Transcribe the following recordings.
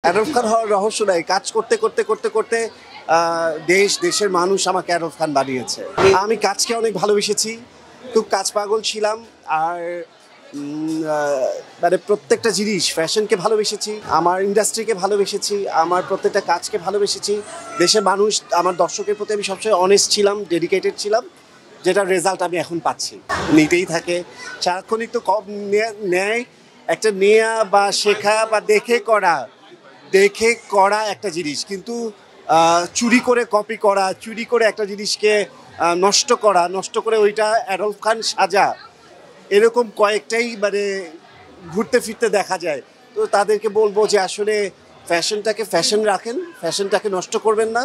শাহরুখ খান হওয়ার রহস্য নাই, কাজ করতে করতে করতে করতে দেশের মানুষ আমাকে শাহরুখ খান বানিয়েছে। আমি কাজকে অনেক ভালোবেসেছি, খুব কাজ পাগল ছিলাম। আর মানে প্রত্যেকটা জিনিস, ফ্যাশনকে ভালোবেসেছি, আমার ইন্ডাস্ট্রিকে ভালোবেসেছি, আমার প্রত্যেকটা কাজকে ভালোবেসেছি। দেশের মানুষ, আমার দর্শকের প্রতি আমি সবসময় অনেস্ট ছিলাম, ডেডিকেটেড ছিলাম, যেটার রেজাল্ট আমি এখন পাচ্ছি। নিতেই থাকে সারাক্ষণই তো কম নেয়, একটা নেয়া বা শেখা বা দেখে করা একটা জিনিস, কিন্তু চুরি করে কপি করা, চুরি করে একটা জিনিসকে নষ্ট করে ওইটা অ্যাডলফ খান সাজা, এরকম কয়েকটাই মানে ঘুরতে ফিরতে দেখা যায়। তো তাদেরকে বলবো যে আসলে ফ্যাশনটাকে ফ্যাশন রাখেন, ফ্যাশনটাকে নষ্ট করবেন না,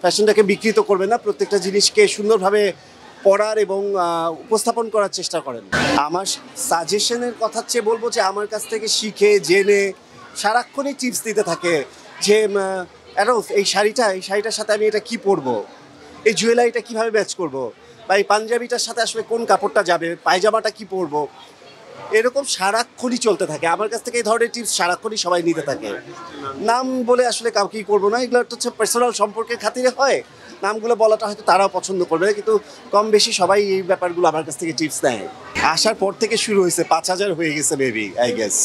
ফ্যাশনটাকে বিকৃত করবেন না, প্রত্যেকটা জিনিসকে সুন্দরভাবে পড়ার এবং উপস্থাপন করার চেষ্টা করেন। আমার সাজেশনের কথা চেয়ে বলবো যে আমার কাছ থেকে শিখে জেনে সারাক্ষণই টিপস দিতে থাকে যে অ্যাডলফ এই শাড়িটার সাথে আমি এটা কি পরবো, এই জুয়েলারিটা কীভাবে ম্যাচ করবো, বা এই পাঞ্জাবিটার সাথে আসলে কোন কাপড়টা যাবে, পায়জামাটা কি পরবো, এরকম সারাক্ষণই চলতে থাকে। আমার কাছ থেকে এই ধরনের টিপস সারাক্ষণই সবাই নিতে থাকে। নাম বলে আসলে কাউকেই করবো না, এগুলো হচ্ছে পার্সোনাল সম্পর্কের খাতিরে হয়। নামগুলো বলাটা হয়তো তারাও পছন্দ করবে না, কিন্তু কম বেশি সবাই এই ব্যাপারগুলো আমার কাছ থেকে টিপস নেয়। আসার পর থেকে শুরু হয়েছে, 5,000 হয়ে গেছে মেবি, আই গেস।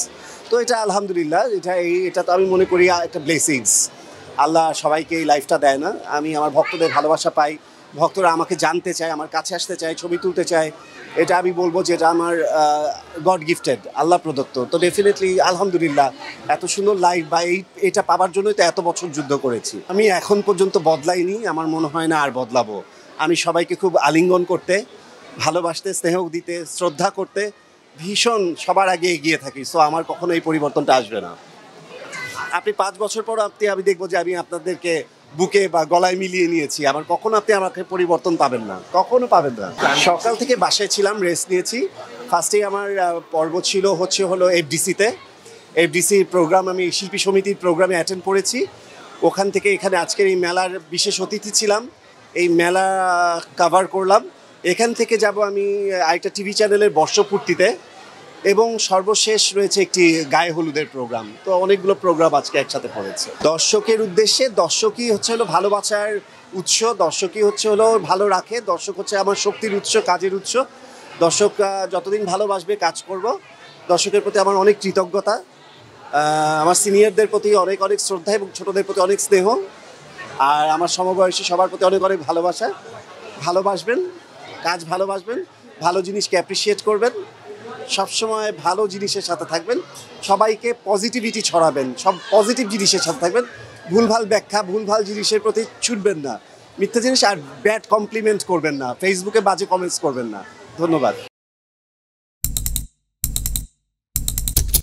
তো এটা আলহামদুলিল্লাহ, এটা তো আমি মনে করি একটা ব্লেসিংস। আল্লাহ সবাইকে এই লাইফটা দেয় না। আমি আমার ভক্তদের ভালোবাসা পাই, ভক্তরা আমাকে জানতে চায়, আমার কাছে আসতে চায়, ছবি তুলতে চায়। এটা আমি বলবো যে এটা আমার গড গিফটেড, আল্লাহ প্রদত্ত। তো ডেফিনেটলি আলহামদুলিল্লাহ, এত সুন্দর লাইফ বা এটা পাওয়ার জন্যই তো এত বছর যুদ্ধ করেছি। আমি এখন পর্যন্ত বদলাইনি, আমার মনে হয় না আর বদলাবো। আমি সবাইকে খুব আলিঙ্গন করতে, ভালোবাসতে, স্নেহ দিতে, শ্রদ্ধা করতে ভীষণ সবার আগে এগিয়ে থাকি। সো আমার কখনো এই পরিবর্তনটা আসবে না। আপনি 5 বছর পর আমি দেখবো যে আমি আপনাদেরকে বুকে বা গলায় মিলিয়ে নিয়েছি, আবার কখনো আপনি আমাকে পরিবর্তন পাবেন না, কখনো পাবেন না। সকাল থেকে বাসায় ছিলাম, রেস্ট নিয়েছি। ফার্স্টেই আমার পর্ব ছিল হলো এফডিসিতে। এফডিসি প্রোগ্রাম, আমি শিল্পী সমিতির প্রোগ্রামে অ্যাটেন্ড করেছি। ওখান থেকে এখানে আজকের এই মেলার বিশেষ অতিথি ছিলাম, এই মেলা কভার করলাম। এখান থেকে যাব আমি আরেকটা টিভি চ্যানেলের বর্ষপূর্তিতে, এবং সর্বশেষ রয়েছে একটি গায়ে হলুদের প্রোগ্রাম। তো অনেকগুলো প্রোগ্রাম আজকে একসাথে পড়েছে। দর্শকের উদ্দেশ্যে, দর্শকই হচ্ছে হলো ভালোবাসার উৎস, দর্শকই হচ্ছে হলো ভালো রাখে, দর্শক হচ্ছে আমার শক্তির উৎস, কাজের উৎস। দর্শক যতদিন ভালোবাসবে কাজ করব। দর্শকের প্রতি আমার অনেক কৃতজ্ঞতা, আমার সিনিয়রদের প্রতি অনেক অনেক শ্রদ্ধা এবং ছোটদের প্রতি অনেক স্নেহ, আর আমার সমবয়সী সবার প্রতি অনেক অনেক ভালোবাসা। ভালোবাসবেন, কাজ ভালোবাসবেন, ভালো জিনিসকে অ্যাপ্রিসিয়েট করবেন, সবসময় ভালো জিনিসের সাথে থাকবেন, সবাইকে পজিটিভিটি ছড়াবেন, সব পজিটিভ জিনিসের সাথে থাকবেন। ভুলভাল ব্যাখ্যা, ভুলভাল জিনিসের প্রতি ছুটবেন না, মিথ্যা জিনিস আর ব্যাড কমপ্লিমেন্ট করবেন না, ফেসবুকে বাজে কমেন্টস করবেন না। ধন্যবাদ।